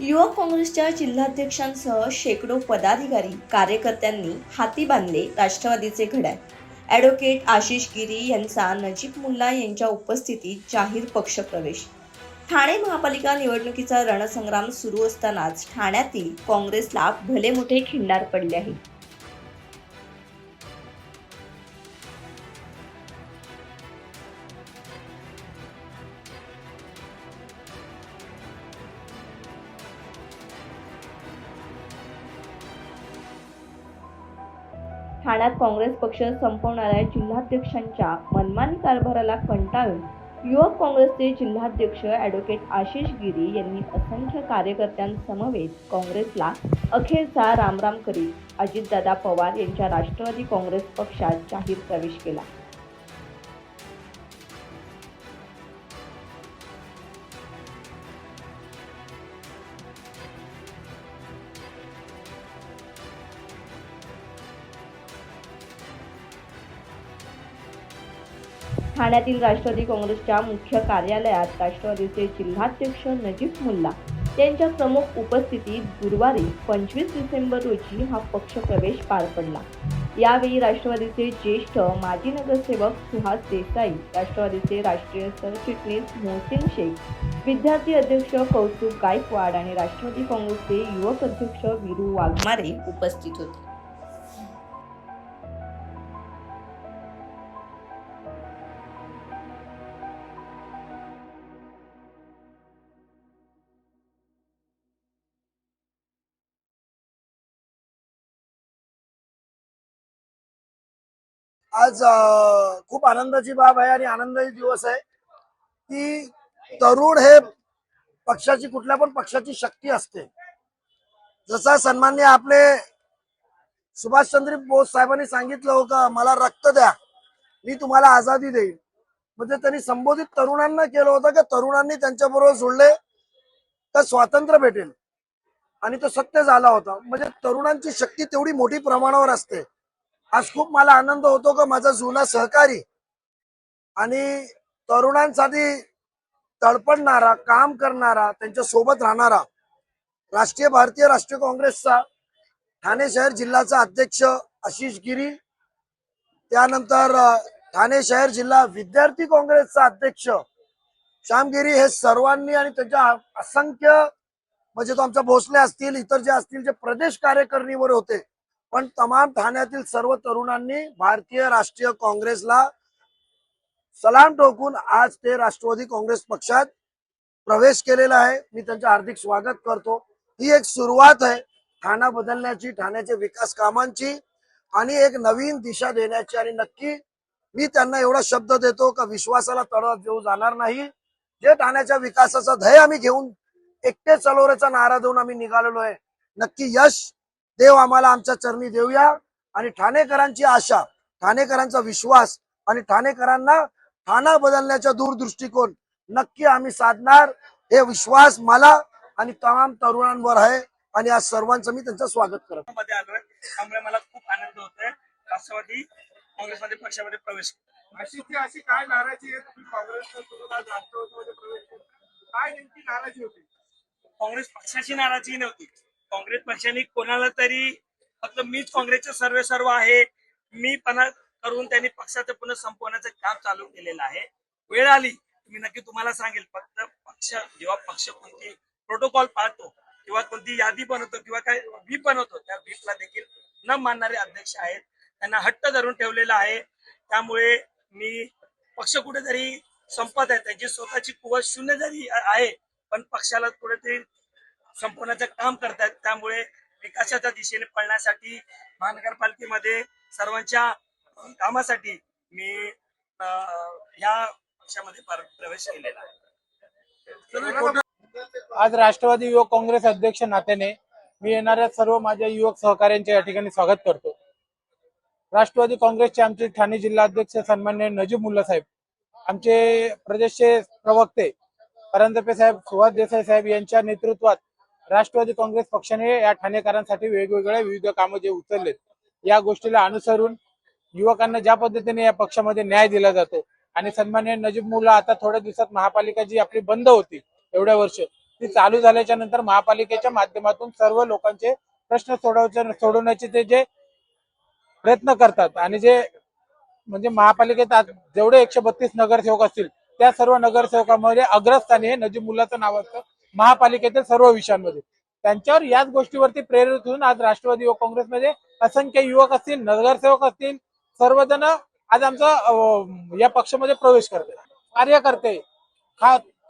युवक काँग्रेसच्या जिल्हाध्यक्षांसह शेकडो पदाधिकारी कार्यकर्त्यांनी हाती बांधले राष्ट्रवादीचे घड्याळ। ॲडव्होकेट आशिष गिरी यांचा नजीब मुल्ला यांच्या उपस्थितीत जाहीर पक्षप्रवेश। ठाणे महापालिका निवडणुकीचा रणसंग्राम सुरू असतानाच ठाण्यातील काँग्रेसला भले मोठे खिंडार पडले आहे। ठाण्यात काँग्रेस पक्ष संपवणाऱ्या जिल्हाध्यक्षांच्या मनमानी कारभाराला कंटाळून युवक काँग्रेसचे जिल्हाध्यक्ष ॲडव्होकेट आशिष गिरी यांनी असंख्य कार्यकर्त्यांसमवेत काँग्रेसला अखेरचा रामराम करीत अजितदादा पवार यांच्या राष्ट्रवादी काँग्रेस पक्षात जाहीर प्रवेश केला। ठाण्यातील राष्ट्रवादी काँग्रेसच्या मुख्य कार्यालयात राष्ट्रवादीचे जिल्हाध्यक्ष नजीब मुल्ला यांच्या प्रमुख उपस्थितीत गुरुवारी 25 डिसेंबर रोजी हा पक्षप्रवेश पार पडला। यावेळी राष्ट्रवादीचे ज्येष्ठ माजी नगरसेवक सुहास देसाई, राष्ट्रवादीचे राष्ट्रीय सरचिटणीस मोहसिन शेख, विद्यार्थी अध्यक्ष कौस्तुभ गायकवाड आणि राष्ट्रवादी काँग्रेसचे युवक अध्यक्ष वीरू वाघमारे उपस्थित होते। आज खूप आनंदाची बाब आहे आणि आनंदाची दिवस आहे की तरुण हे पक्षाची कुठल्या पण पक्षाची शक्ती असते। जसा सन्माननीय आपले सुभाषचंद्र बोस साहेबांनी सांगितलं होतं, मला रक्त द्या मी तुम्हाला आझादी देईन। म्हणजे त्यांनी संबोधित तरुणांना केलं होतं की तरुणांनी त्यांच्याबरोबर जोडले तर स्वातंत्र्य भेटेल आणि तो सत्य झाला होता। म्हणजे तरुणांची शक्ती तेवढी मोठी प्रमाणावर असते। आज खूप मला आनंद होतो की माझा जुना सहकारी आणि तरुणांसाठी तळपडणारा काम करणारा त्यांच्या सोबत राहणारा भारतीय राष्ट्रीय काँग्रेसचा ठाणे शहर जिल्ह्याचा अध्यक्ष आशिष गिरी, त्यानंतर ठाणे शहर जिल्हा विद्यार्थी काँग्रेसचा अध्यक्ष श्यामगिरी, हे सर्वांनी आणि त्यांच्या असंख्य म्हणजे तो आमचा भोसले असतील, इतर जे असतील जे प्रदेश कार्यकारिणीवर होते, पण तमाम ठाण्यातील सर्व तरुणांनी भारतीय राष्ट्रीय काँग्रेसला सलाम ठोकून आज ते राष्ट्रवादी काँग्रेस पक्षात प्रवेश केलेला आहे। मी त्यांचे हार्दिक स्वागत करतो। ही एक सुरुवात आहे ठाणा बदलण्याची, ठाण्याच्या विकास कामांची आणि एक नवीन दिशा देण्याची। आणि नक्की मी त्यांना एवढा शब्द देतो का विश्वासाला तडा देऊ जाणार नाही। जे ठाण्याच्या विकासाचा ध्येय आम्ही घेऊन एकटे चलोरेचा नारा देऊन आम्ही निघालेलो आहे, नक्की यश देव आम्हाला आमच्या चरणी देऊया। आणि ठाणेकरांची आशा, ठाणेकरांचा विश्वास आणि ठाणेकरांना ठाणा बदलण्याचा दूरदृष्टिकोन नक्की आम्ही साधणार, हे विश्वास मला आणि तमाम तरुणांवर आहे। आणि आज सर्वांचं मी त्यांचं स्वागत करतो। मध्ये आलोय त्यामुळे मला खूप आनंद होतोय राष्ट्रवादी काँग्रेसमध्ये पक्षामध्ये प्रवेश। अशी काय नाराजी आहे तुम्ही काँग्रेससोबत आज राष्ट्रवादीमध्ये प्रवेश केला? काय नेमकी नाराजी होती? काँग्रेस पक्षाची नाराजी नव्हती। काँग्रेस पक्षाने कोणाला तरी फक्त मीच काँग्रेसचे सर्व आहे मी पणा करून त्यांनी पक्षाचं पुन्हा संपवण्याचं काम चालू केलेलं आहे। वेळ आली मी नक्की तुम्हाला सांगेल। फक्त पक्ष जेव्हा पक्ष कोणती प्रोटोकॉल पाळतो किंवा कोणती यादी बनवतो किंवा काय व्हीप बनवतो, त्या व्हीपला देखील न मानणारे अध्यक्ष आहेत, त्यांना हट्ट धरून ठेवलेला आहे। त्यामुळे मी पक्ष कुठेतरी संपत आहे, त्यांची स्वतःची कुवत शून्य जरी आहे पण पक्षाला कुठेतरी संपवण्याचं काम करतात। त्यामुळे विकासाच्या दिशेने पळण्यासाठी महानगरपालिकेमध्ये सर्वांच्या कामासाठी मी ह्या पक्षामध्ये प्रवेश केलेला आहे। आज राष्ट्रवादी युवक काँग्रेस अध्यक्ष नात्याने मी येणाऱ्या सर्व माझ्या युवक सहकाऱ्यांचे या ठिकाणी स्वागत करतो। राष्ट्रवादी काँग्रेसचे आमचे ठाणे जिल्हा अध्यक्ष सन्माननीय नजीब मुल्ला साहेब, आमचे प्रदेशचे प्रवक्ते परंदपे साहेब, सुहास देसाई साहेब यांच्या नेतृत्वात राष्ट्रवादी काँग्रेस पक्षाने या ठाणेकरांसाठी वेगवेगळ्या विविध कामं जे उचललेत, या गोष्टीला अनुसरून युवकांना ज्या पद्धतीने या पक्षामध्ये न्याय दिला जातो आणि सन्माननीय नजीब मुल्ला आता थोड्या दिवसात महापालिका जी आपली बंद होती एवढ्या वर्ष, ती चालू झाल्याच्या नंतर महापालिकेच्या माध्यमातून सर्व लोकांचे प्रश्न सोडवण्याचे ते जे प्रयत्न करतात आणि जे म्हणजे महापालिकेत जेवढे 132 नगरसेवक असतील त्या सर्व नगरसेवकांमध्ये अग्रस्थानी हे नजीब मुल्लाचं नाव असतं महापालिकेतील सर्व विषयांमध्ये. त्यांच्यावर याच गोष्टीवरती प्रेरित होऊन आज राष्ट्रवादी युवक काँग्रेसमध्ये असंख्य युवक असतील, नगरसेवक असतील, सर्वजण आज आमचा या पक्षामध्ये प्रवेश करते. कार्यकर्ते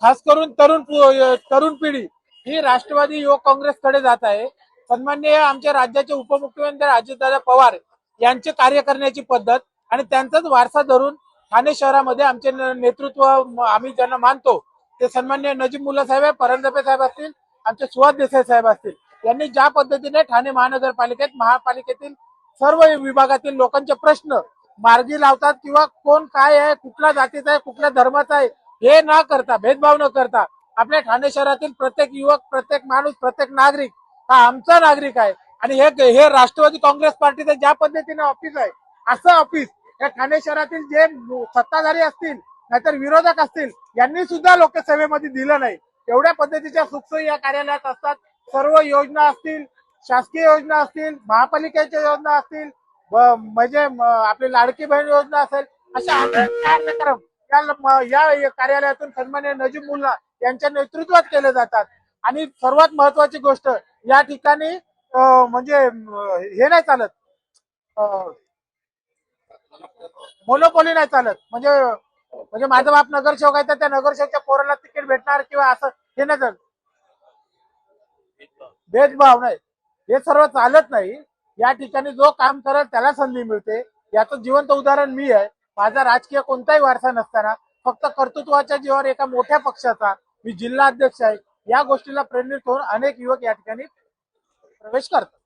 खास करून तरुण पिढी ही राष्ट्रवादी युवक काँग्रेसकडे जात आहे. सन्माननीय आमच्या राज्याचे उपमुख्यमंत्री अजितदादा पवार यांचे कार्य करण्याची पद्धत आणि त्यांचाच वारसा धरून ठाणे शहरामध्ये आमचे नेतृत्व आम्ही ज्यांना मानतो ते सन्माननीय नजीब मुल्ला साहेब, परंजपे साहेब असतील, आमचे सुहास देसाई साहेब असतील, यांनी ज्या पद्धतीने ठाणे महापालिकेतील सर्व विभागातील लोकांचे प्रश्न मार्गी लावतात किंवा कोण काय आहे, कुठल्या जातीचा आहे, कुठल्या धर्माचा आहे हे न करता, भेदभाव न करता आपल्या ठाणे शहरातील प्रत्येक युवक, प्रत्येक माणूस, प्रत्येक नागरिक हा आमचा नागरिक आहे. आणि हे राष्ट्रवादी काँग्रेस पार्टीचं ज्या पद्धतीने ऑफिस आहे असं ऑफिस या ठाणे शहरातील जे सत्ताधारी असतील नाहीतर विरोधक असतील यांनी सुद्धा लोकसेवेमध्ये दिलं नाही. एवढ्या पद्धतीच्या सुखसोयी या कार्यालयात असतात. सर्व योजना असतील, शासकीय योजना असतील, महापालिकेच्या योजना असतील, म्हणजे आपली लाडकी बहीण योजना असेल, अशा अनेक कार्यक्रम या कार्यालयातून सन्माननीय नजीब मुल्ला यांच्या नेतृत्वात केले जातात. आणि सर्वात महत्वाची गोष्ट या ठिकाणी म्हणजे हे नाही चालत, मोनोपोली नाही चालत. म्हणजे माझा बाप नगरसेवक आहे तर त्या नगरसेवकच्या पोराला तिकीट भेटणार किंवा असं हे नाही चालत. भेदभाव नाही, हे सर्व चालत नाही. या ठिकाणी जो काम करेल त्याला संधी मिळते. याचं जिवंत उदाहरण मी आहे. माझा राजकीय कोणताही वारसा नसताना फक्त कर्तृत्वाच्या जीवावर एका मोठ्या पक्षाचा मी जिल्हा अध्यक्ष आहे. या गोष्टीला प्रेरित होऊन अनेक युवक या ठिकाणी प्रवेश करतात.